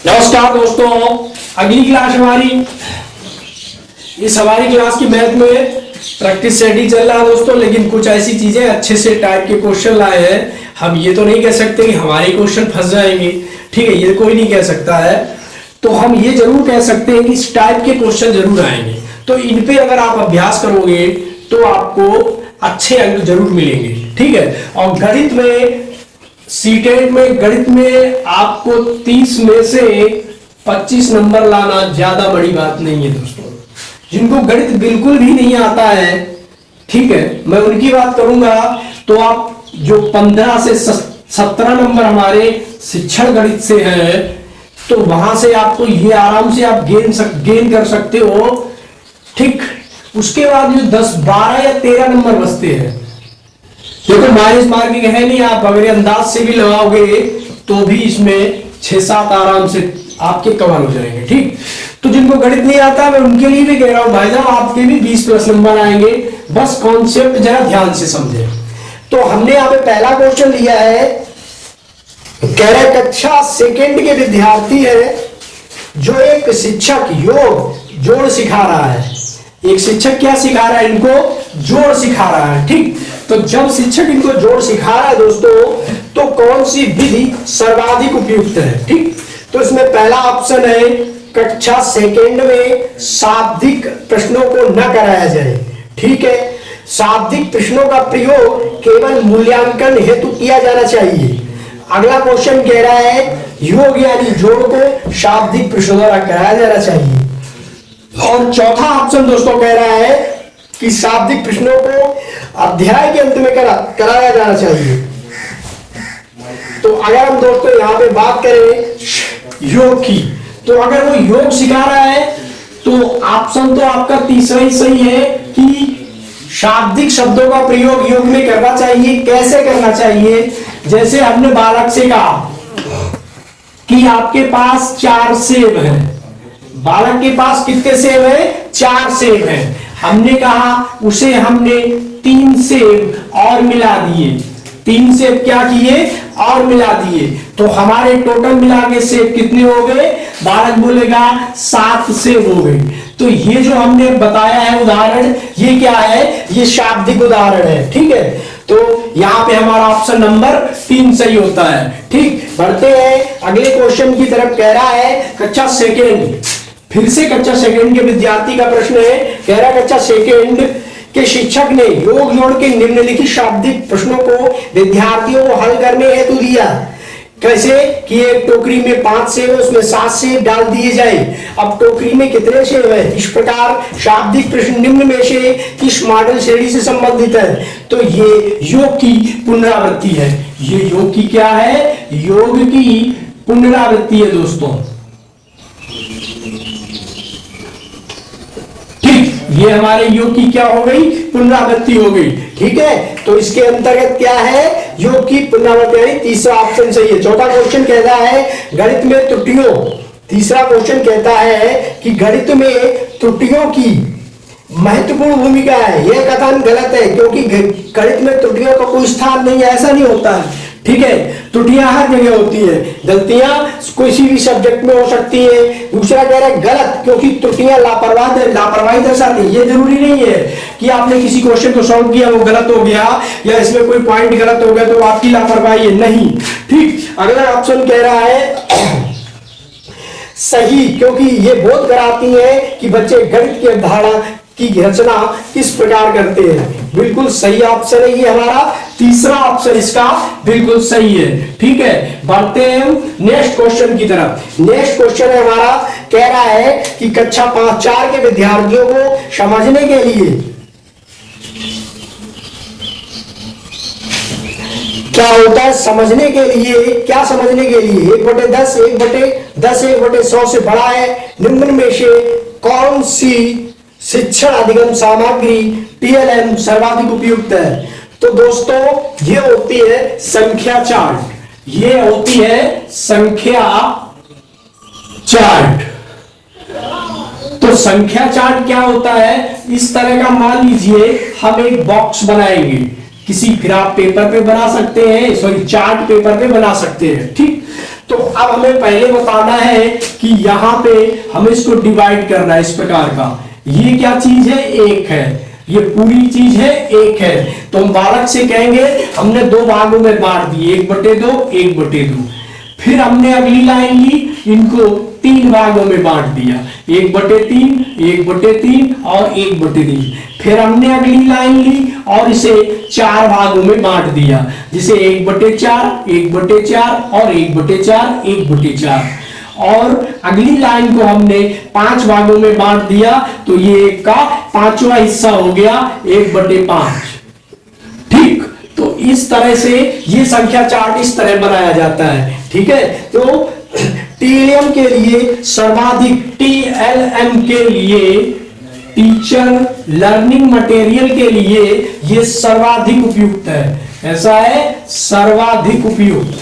नमस्कार दोस्तों, अगली क्लास हमारी क्लास की मैथ में प्रैक्टिस सेट ही चल रहा है दोस्तों। लेकिन कुछ ऐसी चीजें अच्छे से टाइप के क्वेश्चन लाए हैं। हम ये तो नहीं कह सकते कि हमारे क्वेश्चन फंस जाएंगे, ठीक है, ये कोई नहीं कह सकता है। तो हम ये जरूर कह सकते हैं कि इस टाइप के क्वेश्चन जरूर आएंगे। तो इन पे अगर आप अभ्यास करोगे तो आपको अच्छे अंक जरूर मिलेंगे, ठीक है। और गणित में सीटेट में गणित में आपको 30 में से 25 नंबर लाना ज्यादा बड़ी बात नहीं है दोस्तों। जिनको गणित बिल्कुल भी नहीं आता है, ठीक है, मैं उनकी बात करूंगा। तो आप जो 15 से 17 नंबर हमारे शिक्षण गणित से हैं, तो वहां से आपको ये आराम से आप गेन कर सकते हो, ठीक। उसके बाद जो 10, 12 या 13 नंबर बचते हैं, देखो माइनस मार्किंग है नहीं, आप अगर अंदाज से भी लगाओगे तो भी इसमें 6-7 आराम से आपके कवर हो जाएंगे, ठीक। तो जिनको गणित नहीं आता मैं उनके लिए भी कह रहा हूं भाई साहब, आपके भी 20+ नंबर आएंगे। बस कॉन्सेप्ट जरा ध्यान से समझे। तो हमने यहाँ पे पहला क्वेश्चन लिया है, कह रहे कक्षा सेकेंड के विद्यार्थी है जो एक शिक्षक योग जोड़ सिखा रहा है। एक शिक्षक क्या सिखा रहा है? इनको जोड़ सिखा रहा है, ठीक। तो जब शिक्षक इनको जोड़ सिखा रहा है दोस्तों, तो कौन सी विधि सर्वाधिक उपयुक्त है, ठीक। तो इसमें पहला ऑप्शन है कक्षा सेकेंड में शाब्दिक प्रश्नों को न कराया जाए, ठीक है। शाब्दिक प्रश्नों का प्रयोग केवल मूल्यांकन हेतु किया जाना चाहिए। अगला क्वेश्चन कह रहा है योग यानी जोड़ को शाब्दिक प्रश्नों द्वारा कराया जाना चाहिए। और चौथा ऑप्शन दोस्तों कह रहा है कि शाब्दिक प्रश्नों को अध्याय के अंत में कराया जाना चाहिए। तो अगर हम दोस्तों यहाँ पे बात करें योग की, तो अगर वो योग सिखा रहा है तो ऑप्शन तो आपका तीसरा ही सही है कि शाब्दिक शब्दों का प्रयोग योग में करना चाहिए। कैसे करना चाहिए? जैसे हमने बालक से कहा कि आपके पास 4 सेब है। बालक के पास कितने सेब है? 4 सेब है। हमने कहा उसे हमने 3 सेब और मिला दिए। 3 सेब क्या किए? और मिला दिए। तो हमारे टोटल मिला के सेब कितने हो गए? बालक बोलेगा 7 सेब हो गए। तो ये जो हमने बताया है उदाहरण, ये क्या है? ये शाब्दिक उदाहरण है, ठीक है। तो यहाँ पे हमारा ऑप्शन नंबर 3 सही होता है, ठीक। बढ़ते हैं अगले क्वेश्चन की तरफ। कह रहा है कक्षा सेकेंड, फिर से कक्षा सेकेंड के विद्यार्थी का प्रश्न है। कह रहा है कक्षा सेकेंड के शिक्षक ने योग जोड़ के निम्नलिखित शाब्दिक प्रश्नों को विद्यार्थियों को हल करने हेतु दिया। कैसे? कि एक टोकरी में 5 सेब है, उसमें 7 सेब डाल दिए जाए। अब टोकरी में कितने सेब है? इस प्रकार शाब्दिक प्रश्न निम्न में से किस मॉडल श्रेणी से संबंधित है? तो ये योग की पुनरावृत्ति है। ये योग की क्या है? योग की पुनरावृत्ति है दोस्तों, ठीक। ये हमारे योग की क्या हो गई? पुनरावृत्ति हो गई, ठीक है। तो इसके अंतर्गत क्या है? योग की पुनरावृत्ति, तीसरा ऑप्शन सही है। चौथा क्वेश्चन कहता है गणित में त्रुटियों, तीसरा क्वेश्चन कहता है कि गणित में त्रुटियों की महत्वपूर्ण भूमिका है। यह कथन गलत है क्योंकि गणित में त्रुटियों का कोई स्थान नहीं है, ऐसा नहीं होता है, ठीक है। त्रुटियां हर जगह होती है, गलतियां किसी भी सब्जेक्ट में हो सकती है। दूसरा कह रहा है गलत क्योंकि त्रुटियां लापरवाही दर्शाती है। ये जरूरी नहीं है कि आपने किसी क्वेश्चन को सॉल्व किया वो गलत हो गया या इसमें कोई पॉइंट गलत हो गया तो आपकी लापरवाही है, नहीं, ठीक। अगला ऑप्शन कह रहा है सही क्योंकि ये बोध कराती है कि बच्चे गणित की अवधारणा की रचना किस प्रकार करते हैं। बिल्कुल सही ऑप्शन है ये हमारा, तीसरा ऑप्शन इसका बिल्कुल सही है, ठीक है। बढ़ते हैं हम नेक्स्ट क्वेश्चन की तरफ। नेक्स्ट क्वेश्चन है हमारा, कह रहा है कि कक्षा 5-4 के विद्यार्थियों को समझने के लिए क्या होता है? समझने के लिए क्या? समझने के लिए 1/10, 1/10, 1/100 से बड़ा है। निम्न में से कौन सी शिक्षण अधिगम सामग्री TLM सर्वाधिक उपयुक्त है? तो दोस्तों ये होती है संख्या चार्ट। ये होती है संख्या चार्ट। तो संख्या चार्ट क्या होता है? इस तरह का मान लीजिए हम एक बॉक्स बनाएंगे, किसी ग्राफ पेपर पे बना सकते हैं, सॉरी चार्ट पेपर पे बना सकते हैं, ठीक। तो अब हमें पहले बताना है कि यहाँ पे हमें इसको डिवाइड करना है इस प्रकार का। ये क्या चीज है, एक है, ये पूरी चीज है एक है। तो हम बालक से कहेंगे हमने दो भागों में बांट दिए, 1/2 1/2। फिर हमने अगली लाइन ली, इनको 3 भागों में बांट दिया, 1/3 1/3 और 1/3। फिर हमने अगली लाइन ली और इसे 4 भागों में बांट दिया, जिसे 1/4 1/4 और 1/4 1/4। और अगली लाइन को हमने 5 भागों में बांट दिया, तो ये एक का 5वां हिस्सा हो गया 1/5। ठीक, तो इस तरह से ये संख्या चार्ट इस तरह बनाया जाता है। ठीक है, तो टीएलएम के लिए सर्वाधिक, टीएलएम के लिए, टीचर लर्निंग मटेरियल के लिए ये सर्वाधिक उपयुक्त है। ऐसा है, सर्वाधिक उपयुक्त।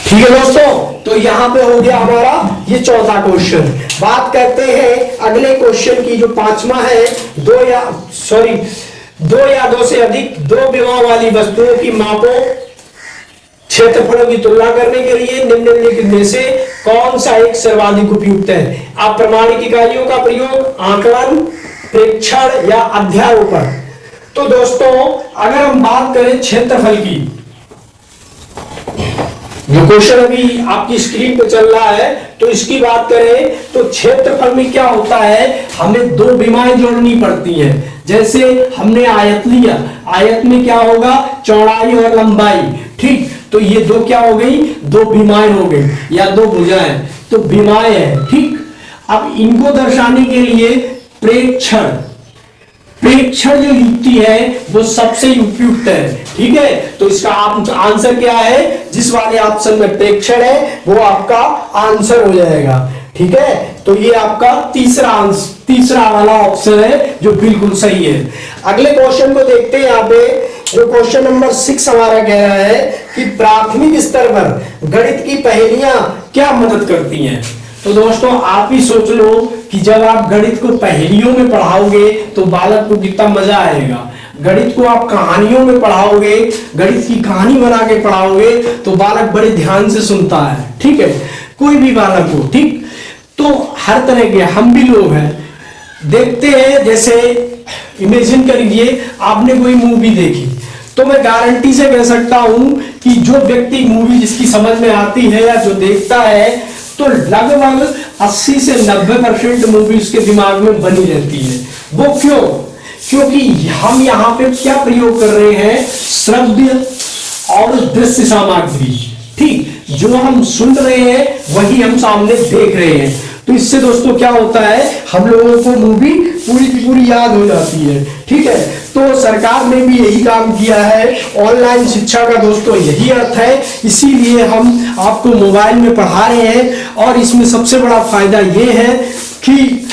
ठीक है दोस्तों, तो यहां पे हो गया हमारा ये चौथा क्वेश्चन। बात करते हैं अगले क्वेश्चन की, जो 5वां है। दो या दो से अधिक दो विमाओं वाली वस्तुओं की मापों क्षेत्रफलों की तुलना करने के लिए निम्नलिखित में से कौन सा एक सर्वाधिक उपयुक्त है? अप्रमाणिक इकाइयों का प्रयोग, आकलन, प्रेक्षण या अध्यारोपण। तो दोस्तों अगर हम बात करें क्षेत्रफल की, जो क्वेश्चन अभी आपकी स्क्रीन पे चल रहा है, तो इसकी बात करें तो क्षेत्रफल में क्या होता है, हमें दो विमाएं जोड़नी पड़ती हैं। जैसे हमने आयत लिया, आयत में क्या होगा, चौड़ाई और लंबाई। ठीक, तो ये दो क्या हो गई, दो विमाएं हो गई या दो भुजाएं, तो विमाएं है। ठीक, अब इनको दर्शाने के लिए प्रेक्षण, प्रेक्षण जो युक्ति है वो सबसे उपयुक्त है। ठीक है, तो इसका आंसर क्या है, जिस वाले ऑप्शन में प्रेक्षण है वो आपका आंसर हो जाएगा। ठीक है, तो ये आपका तीसरा वाला ऑप्शन है जो बिल्कुल सही है। अगले क्वेश्चन को देखते हैं। यहाँ पे जो क्वेश्चन नंबर 6 हमारा कह रहा है कि प्राथमिक स्तर पर गणित की पहेलियां क्या मदद करती हैं। तो दोस्तों आप ही सोच लो कि जब आप गणित को पहेलियों में पढ़ाओगे तो बालक को कितना मजा आएगा। गणित को आप कहानियों में पढ़ाओगे, गणित की कहानी बना के पढ़ाओगे तो बालक बड़े ध्यान से सुनता है। ठीक है, कोई भी बालक हो। ठीक, तो हर तरह के हम भी लोग हैं, देखते हैं। जैसे इमेजिन करिए आपने कोई मूवी देखी, तो मैं गारंटी से कह सकता हूं कि जो व्यक्ति मूवी जिसकी समझ में आती है या जो देखता है, तो लगभग 80 से 90% मूवी उसके दिमाग में बनी रहती है। वो क्यों? क्योंकि हम यहाँ पे क्या प्रयोग कर रहे हैं, श्रव्य और दृश्य सामग्री। ठीक, जो हम सुन रहे हैं वही हम सामने देख रहे हैं। तो इससे दोस्तों क्या होता है, हम लोगों को मूवी पूरी की पूरी याद हो जाती है। ठीक है, तो सरकार ने भी यही काम किया है। ऑनलाइन शिक्षा का दोस्तों यही अर्थ है, इसीलिए हम आपको मोबाइल में पढ़ा रहे हैं। और इसमें सबसे बड़ा फायदा ये है कि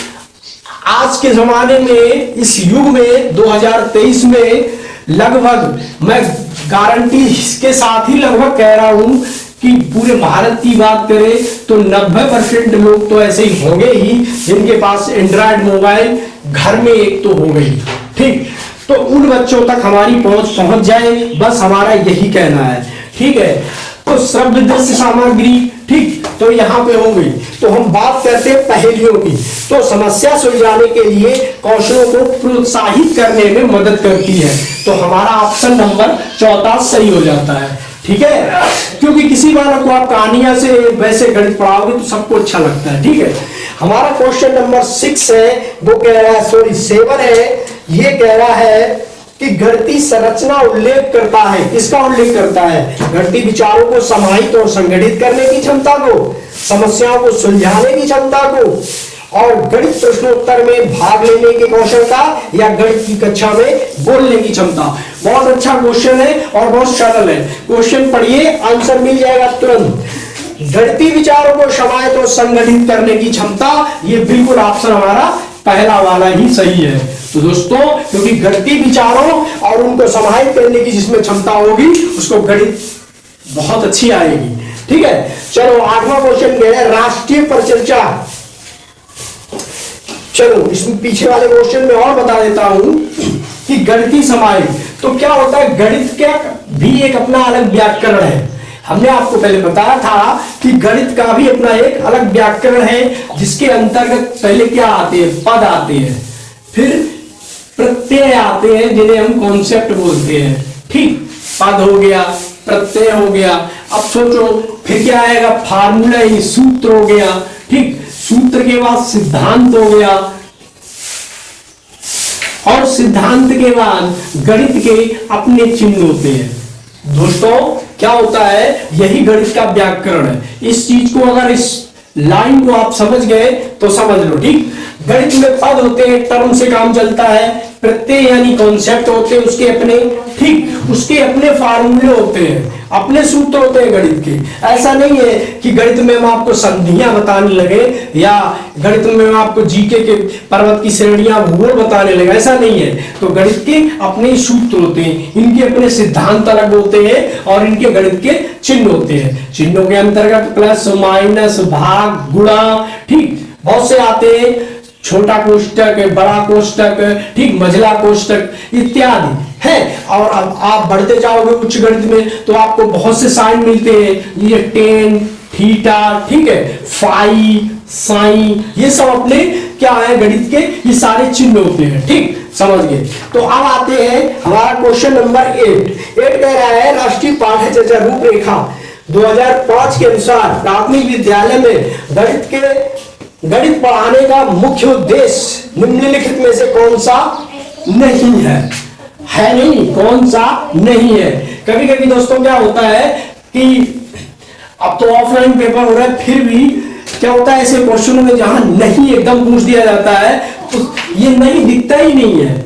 आज के जमाने में, इस युग में 2023 में, लगभग मैं गारंटी के साथ ही लगभग कह रहा हूं कि पूरे भारत की बात करें तो 90% लोग तो ऐसे ही होंगे ही जिनके पास एंड्रॉयड मोबाइल घर में एक तो हो गई। ठीक, तो उन बच्चों तक हमारी पहुंच जाए, बस हमारा यही कहना है। ठीक है, तो श्रव्य दृश्य सामग्री, ठीक, तो यहाँ पे हो गई। तो हम बात करते हैं पहेलियों की। तो समस्या सुलझाने के लिए कौशलों को प्रोत्साहित करने में मदद करती है। तो हमारा ऑप्शन नंबर 14 सही हो जाता है। ठीक है, क्योंकि किसी बालक को आप कहानियां से वैसे गणित पढ़ाओगे तो सबको अच्छा लगता है। ठीक है, हमारा क्वेश्चन नंबर 6 है, वो कह रहा है 7 है। ये कह रहा है कि गणितीय संरचना उल्लेख करता है, किसका उल्लेख करता है, गणितीय विचारों को समाहित और संगठित करने की क्षमता को, समस्याओं को सुलझाने की क्षमता को, और गणित प्रश्नोत्तर में भाग लेने के कौशल का, या गणित की कक्षा में बोलने की क्षमता। बहुत अच्छा क्वेश्चन है और बहुत सरल है। क्वेश्चन पढ़िए, आंसर मिल जाएगा तुरंत। गणितीय विचारों को समाहित और संगठित करने की क्षमता, ये बिल्कुल ऑप्शन हमारा पहला वाला ही सही है। तो दोस्तों, क्योंकि गणितीय विचारों और उनको समाहित करने की जिसमें क्षमता होगी उसको गणित बहुत अच्छी आएगी। ठीक है, चलो 8वां क्वेश्चन कह रहे हैं राष्ट्रीय परिचर्चा। चलो इसमें पीछे वाले क्वेश्चन में और बता देता हूं कि गणितीय समाहित तो क्या होता है। गणित क्या भी एक अपना अलग व्याकरण है। हमने आपको पहले बताया था कि गणित का भी अपना एक अलग व्याकरण है, जिसके अंतर्गत पहले क्या आते हैं, पद आते हैं, फिर प्रत्यय आते हैं जिन्हें हम कॉन्सेप्ट बोलते हैं। ठीक, पद हो गया, प्रत्यय हो गया। अब सोचो फिर क्या आएगा, फार्मूला यानी सूत्र हो गया। ठीक, सूत्र के बाद सिद्धांत हो गया, और सिद्धांत के बाद गणित के अपने चिन्ह होते हैं। दोस्तों क्या होता है, यही गणित का व्याकरण है। इस चीज को, अगर इस लाइन को आप समझ गए तो समझ लो। ठीक, गणित में पद होते हैं, टर्म से काम चलता है। प्रत्यय यानी कॉन्सेप्ट होते हैं उसके अपने, ठीक, उसके अपने फार्मूले होते हैं, अपने सूत्र होते हैं गणित के। ऐसा नहीं है कि गणित में हम आपको संधियां बताने लगे, या गणित में हम आपको जीके के पर्वत की श्रेणियां, भूगोल बताने लगे, ऐसा नहीं है। तो गणित के अपने सूत्र होते हैं, इनके अपने सिद्धांत अलग होते हैं, और इनके गणित के चिन्ह होते हैं। चिन्हों के अंतर्गत प्लस, माइनस, भाग, गुणा, ठीक, बहुत से आते हैं। छोटा कोष्टक, बड़ा कोष्टक, ठीक, मझला कोष्टक इत्यादि है। और अब आप बढ़ते जाओगे उच्च गणित में तो आपको बहुत से साइन मिलते हैं, ये टेन, थीटा, ठीक है, फाई, साइन, ये सब अपने क्या है, गणित के ये सारे चिन्ह होते हैं। ठीक, समझ गए। तो अब आते हैं हमारा क्वेश्चन नंबर 8 कह रहा है, राष्ट्रीय पाठ्यचर्या रूपरेखा 2005 के अनुसार प्राथमिक विद्यालय में गणित पढ़ाने का मुख्य उद्देश्य निम्नलिखित में से कौन सा नहीं है? है नहीं, कौन सा नहीं है? कभी कभी दोस्तों क्या होता है कि अब तो ऑफलाइन पेपर हो रहा है, फिर भी क्या होता है ऐसे क्वेश्चनों में जहां नहीं एकदम पूछ दिया जाता है, तो ये नहीं दिखता ही नहीं है,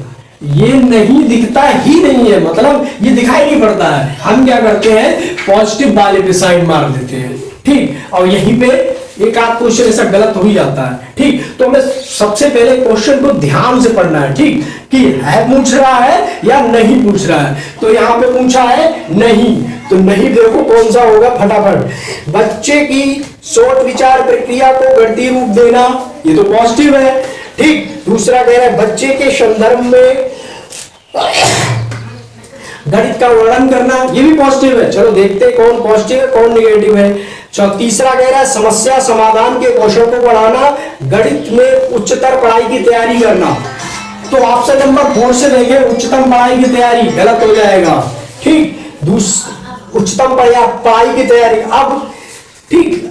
ये नहीं दिखता ही नहीं है, मतलब ये दिखाई नहीं पड़ता है। हम क्या करते हैं, पॉजिटिव वाले पे साइन मार देते हैं। ठीक, और यहीं पे एक आध क्वेश्चन ऐसा गलत हो ही जाता है। ठीक, तो हमें सबसे पहले क्वेश्चन को ध्यान से पढ़ना है। ठीक, कि है पूछ रहा है या नहीं पूछ रहा है। तो यहाँ पे पूछा है नहीं, तो नहीं देखो कौन सा होगा फटाफट। बच्चे की सोच विचार प्रक्रिया को गणितीय रूप देना, ये तो पॉजिटिव है। ठीक, दूसरा कह रहा है बच्चे के संदर्भ में गणित का वर्णन करना, ये भी पॉजिटिव है। चलो देखते हैं कौन पॉजिटिव है कौन नेगेटिव है। चलो तीसरा कह रहा है समस्या समाधान के कौशल को बढ़ाना, गणित में उच्चतर पढ़ाई की तैयारी करना। तो ऑप्शन नंबर 4 से देखें, उच्चतम पढ़ाई की तैयारी, गलत हो जाएगा। ठीक, उच्चतम पढ़ाई की तैयारी। अब ठीक,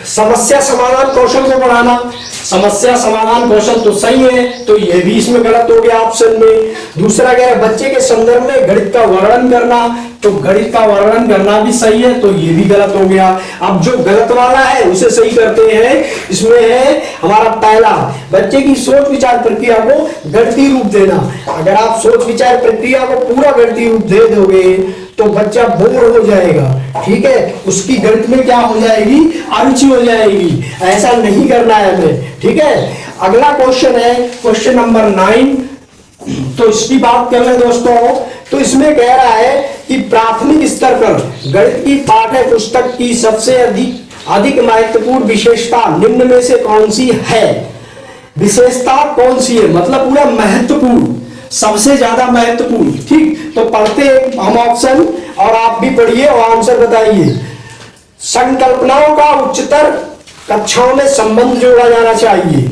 समस्या समाधान कौशल को बढ़ाना, समस्या समाधान कौशल तो सही है, तो ये भी इसमें गलत हो गया ऑप्शन में। दूसरा कह रहा है बच्चे के संदर्भ में गणित का वर्णन करना, तो गणित का वर्णन करना भी सही है, तो ये भी गलत हो गया। अब जो गलत वाला है उसे सही करते हैं। इसमें है हमारा पहला, बच्चे की सोच विचार प्रक्रिया को गणितीय रूप देना। अगर आप सोच विचार प्रक्रिया को पूरा गणितीय रूप दे दोगे तो बच्चा बोर हो जाएगा। ठीक है, उसकी गणित में क्या हो जाएगी, अरुचि हो जाएगी। ऐसा नहीं करना है हमें। ठीक है, अगला क्वेश्चन है क्वेश्चन नंबर 9। तो इसकी बात कर रहे हैं दोस्तों, तो इसमें कह रहा है कि प्राथमिक स्तर पर गणित की पाठ्य पुस्तक की सबसे अधिक महत्वपूर्ण विशेषता निम्न में से कौन सी है? विशेषता कौन सी है, मतलब पूरा महत्वपूर्ण, सबसे ज्यादा महत्वपूर्ण। ठीक, तो पढ़ते हम ऑप्शन और आप भी पढ़िए और आंसर बताइए। संकल्पनाओं का उच्चतर कक्षाओं में संबंध जोड़ा जाना चाहिए,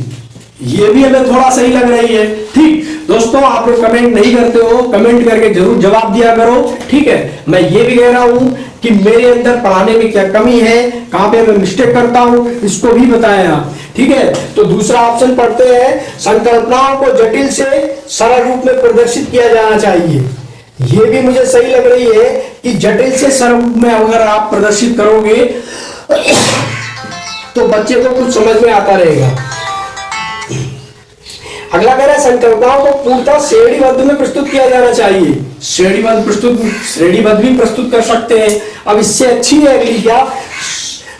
ये भी हमें थोड़ा सही लग रही है। ठीक दोस्तों, आप लोग कमेंट नहीं करते हो, कमेंट करके जरूर जवाब दिया करो। ठीक है, मैं ये भी कह रहा हूं कि मेरे अंदर पढ़ाने में क्या कमी है, कहां पे मैं मिस्टेक करता हूं, इसको भी बताएं आप। ठीक है, तो दूसरा ऑप्शन पढ़ते हैं, संकल्पनाओं को जटिल से सरल रूप में प्रदर्शित किया जाना चाहिए। ये भी मुझे सही लग रही है कि जटिल से सरल रूप में अगर आप प्रदर्शित करोगे तो बच्चे को कुछ समझ में आता रहेगा। अगला कह रहा है संकल्पनाओं को पूर्णतः श्रेणीबद्ध में प्रस्तुत किया जाना चाहिए। श्रेणीबद्ध भी प्रस्तुत कर सकते हैं। अब इससे अच्छी है अगली, क्या,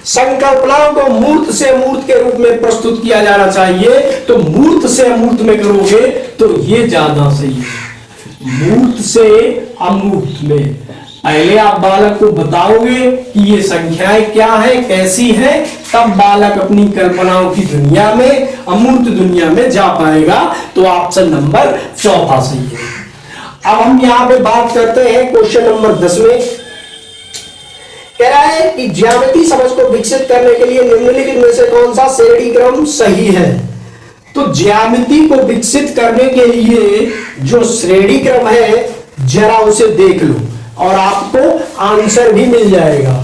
संकल्पनाओं को मूर्त से अमूर्त के रूप में प्रस्तुत किया जाना चाहिए। तो मूर्त से अमूर्त में करोगे तो ये ज्यादा सही है। मूर्त से अमूर्त में पहले आप बालक को बताओगे कि ये संख्याएं क्या है, कैसी है, तब बालक अपनी कल्पनाओं की दुनिया में, अमूर्त दुनिया में जा पाएगा। तो ऑप्शन नंबर 4 सही है। अब हम यहाँ पे बात करते हैं क्वेश्चन नंबर 10 में। कह रहा है कि ज्यामितीय समझ को विकसित करने के लिए निम्नलिखित में से कौन सा श्रेणी क्रम सही है। तो ज्यामिति को विकसित करने के लिए जो श्रेणी क्रम है जरा उसे देख लो और आपको आंसर भी मिल जाएगा।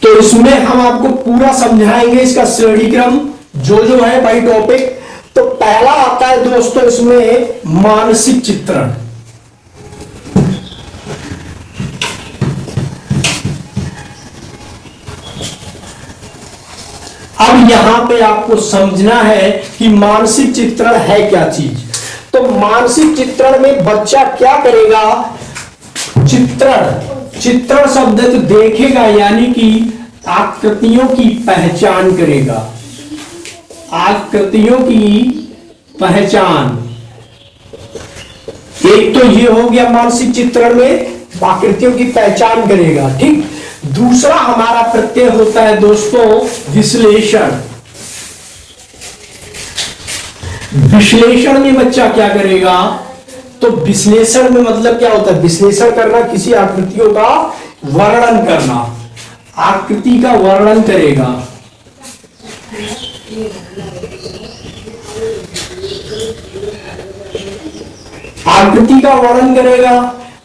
तो इसमें हम आपको पूरा समझाएंगे इसका श्रेणी क्रम जो है भाई टॉपिक। तो पहला आता है दोस्तों इसमें मानसिक चित्रण। अब यहां पे आपको समझना है कि मानसिक चित्रण है क्या चीज। तो मानसिक चित्रण में बच्चा क्या करेगा, चित्रण शब्द तो देखेगा यानी कि आकृतियों की पहचान करेगा, आकृतियों की पहचान। एक तो ये हो गया मानसिक चित्रण में आकृतियों की पहचान करेगा, ठीक। दूसरा हमारा प्रत्यय होता है दोस्तों विश्लेषण। विश्लेषण में बच्चा क्या करेगा, तो विश्लेषण में मतलब क्या होता है, विश्लेषण करना, किसी आकृतियों का वर्णन करना, आकृति का वर्णन करेगा। आकृति का वर्णन करेगा।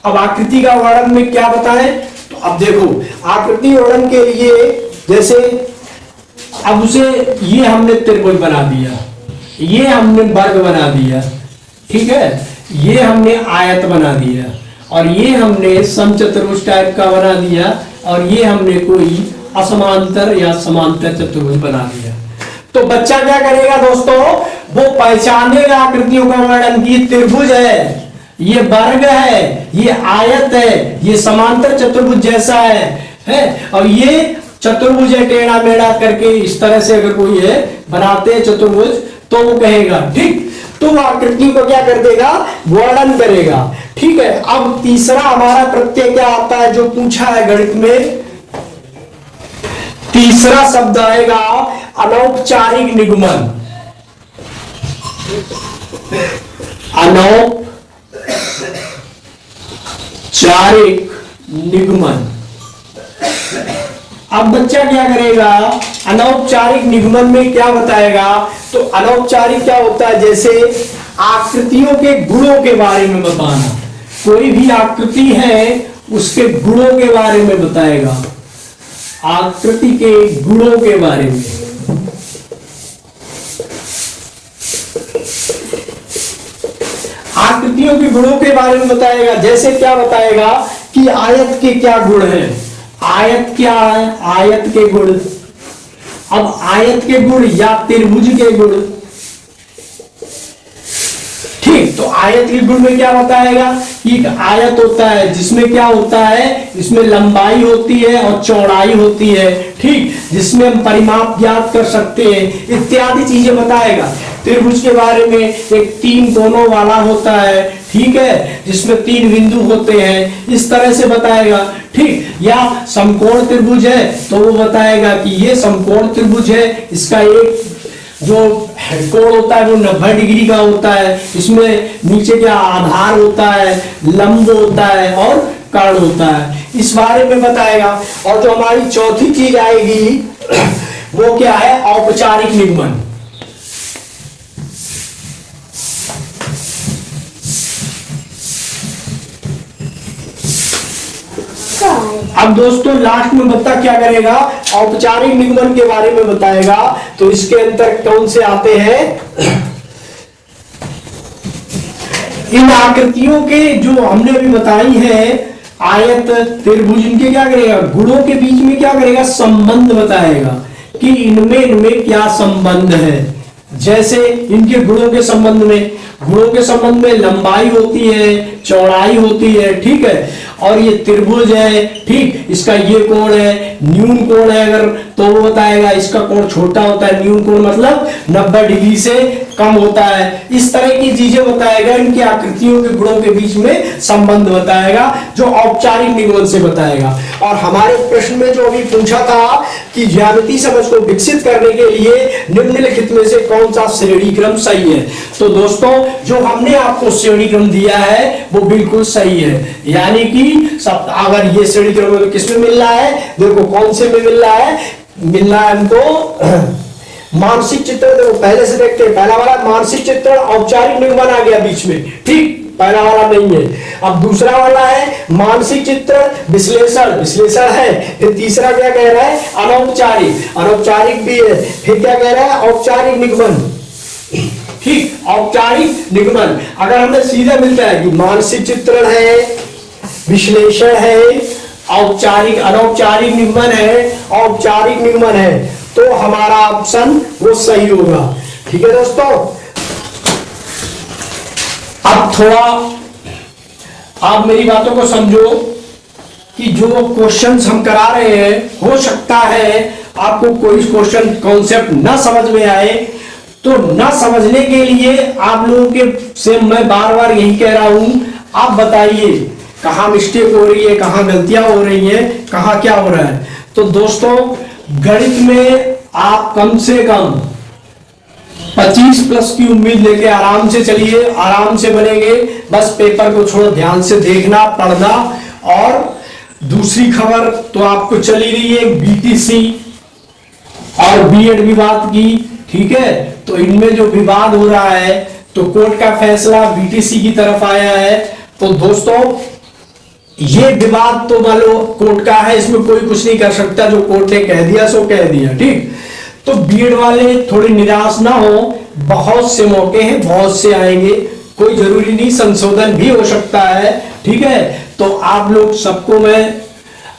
अब आकृति का वर्णन में क्या बताएं, तो अब देखो आकृति वर्णन के लिए जैसे अब उसे ये हमने त्रिभुज बना दिया, ये हमने वर्ग बना दिया, ठीक है, ये हमने आयत बना दिया और ये हमने समचतुर्भुज टाइप का बना दिया और ये हमने कोई असमांतर या समांतर चतुर्भुज बना दिया। तो बच्चा क्या करेगा दोस्तों, वो पहचानेगा आकृतियों का वर्णन की त्रिभुज है, ये वर्ग है, ये आयत है, ये समांतर चतुर्भुज जैसा है और ये चतुर्भुज है टेढ़ा मेढ़ा करके, इस तरह से अगर कोई है बनाते हैं चतुर्भुज तो वो कहेगा, ठीक। तो वो आकृति को क्या कर देगा, वर्णन करेगा, ठीक है। अब तीसरा हमारा प्रत्यय क्या आता है जो पूछा है गणित में, तीसरा शब्द आएगा अनौपचारिक निगमन। अनौपचारिक निगमन। अब बच्चा क्या करेगा, अनौपचारिक निगमन में क्या बताएगा, तो अनौपचारिक क्या होता है, जैसे आकृतियों के गुणों के बारे में बताना, कोई भी आकृति है उसके गुणों के बारे में बताएगा, आकृति के गुणों के बारे में। आकृतियों के गुणों के बारे में बताएगा, जैसे क्या बताएगा कि आयत के क्या गुण हैं, आयत क्या है, आयत के गुण। अब आयत के गुण या त्रिभुज के गुण, ठीक। तो आयत के गुण में क्या बताएगा कि एक आयत होता है जिसमें क्या होता है, इसमें लंबाई होती है और चौड़ाई होती है, ठीक, जिसमें हम परिमाप ज्ञात कर सकते हैं, इत्यादि चीजें बताएगा। त्रिभुज के बारे में एक 3 कोनों वाला होता है, ठीक है, जिसमें 3 बिंदु होते हैं, इस तरह से बताएगा, ठीक। या समकोण त्रिभुज है तो वो बताएगा कि ये समकोण त्रिभुज है, इसका एक जो कोण होता है वो 90 डिग्री का होता है, इसमें नीचे क्या आधार होता है, लंब होता है और कर्ण होता है, इस बारे में बताएगा। और जो हमारी चौथी चीज आएगी वो क्या है, औपचारिक निगमन। अब दोस्तों लास्ट में बच्चा क्या करेगा, औपचारिक निगमन के बारे में बताएगा। तो इसके अंतर कौन से आते हैं, इन आकृतियों के जो हमने अभी बताई है, आयत त्रिभुज, इनके क्या करेगा, गुणों के बीच में क्या करेगा, संबंध बताएगा कि इनमें क्या संबंध है। जैसे इनके गुणों के संबंध में लंबाई होती है, चौड़ाई होती है, ठीक है, और ये त्रिभुज है, ठीक, इसका ये कोण है, न्यून कोण है अगर तो वो बताएगा इसका कोण छोटा होता है, न्यून कोण मतलब 90 डिग्री से कम होता है। इस तरह की चीजें बताएगा, इनकी आकृतियों के गुणों के बीच में संबंध बताएगा, जो औपचारिक निगमन से बताएगा। और हमारे प्रश्न में जो अभी पूछा था कि ज्यामितीय समझ को विकसित करने के लिए निम्नलिखित में से कौन सा श्रेणी क्रम सही है, तो दोस्तों जो हमने आपको श्रेणी क्रम दिया है वो बिल्कुल सही है। यानी कि सब अगर ये श्रेणी क्रम में किसमें मिल रहा है, देखो कौन से में मिल रहा है, हमको मानसिक चित्रण। देखो पहले से देखते हैं, पहला वाला मानसिक चित्रण औपचारिक निगमन आ गया बीच में, ठीक, पहला वाला नहीं है। अब दूसरा वाला है मानसिक चित्रण विश्लेषण, विश्लेषण है। फिर तीसरा क्या कह रहा है, अनौपचारिक, अनौपचारिक भी है। फिर क्या कह रहा है, औपचारिक निगमन, ठीक, औपचारिक निगमन। अगर हमें सीधा मिलता है कि मानसिक चित्रण है, विश्लेषण है, औपचारिक अनौपचारिक निगमन है, औपचारिक निगमन है, तो हमारा ऑप्शन वो सही होगा। ठीक है दोस्तों, अब थोड़ा आप मेरी बातों को समझो कि जो क्वेश्चंस हम करा रहे हैं, हो सकता है आपको कोई क्वेश्चन कॉन्सेप्ट ना समझ में आए, तो ना समझने के लिए आप लोगों के से मैं बार बार यही कह रहा हूं, आप बताइए कहां मिस्टेक हो रही है, कहां गलतियां हो रही हैं, कहां क्या हो रहा है। तो दोस्तों गणित में आप कम से कम 25 प्लस की उम्मीद लेके आराम से चलिए, आराम से बनेंगे। बस पेपर को थोड़ा ध्यान से देखना, पढ़ना। और दूसरी खबर तो आपको चली रही है बीटीसी और बीएड विवाद की, ठीक है, तो इनमें जो विवाद हो रहा है, तो कोर्ट का फैसला बीटीसी की तरफ आया है। तो दोस्तों ये विवाद तो मान लो कोर्ट का है, इसमें कोई कुछ नहीं कर सकता, जो कोर्ट ने कह दिया सो कह दिया, ठीक। तो बीएड वाले थोड़ी निराश ना हो, बहुत से मौके हैं, बहुत से आएंगे, कोई जरूरी नहीं, संशोधन भी हो सकता है, ठीक है। तो आप लोग सबको मैं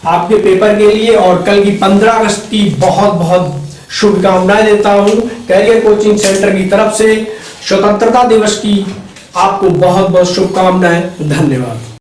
आपके पेपर के लिए और कल की 15 अगस्त की बहुत बहुत शुभकामनाएं देता हूं। कैरियर कोचिंग सेंटर की तरफ से स्वतंत्रता दिवस की आपको बहुत बहुत शुभकामनाएं। धन्यवाद।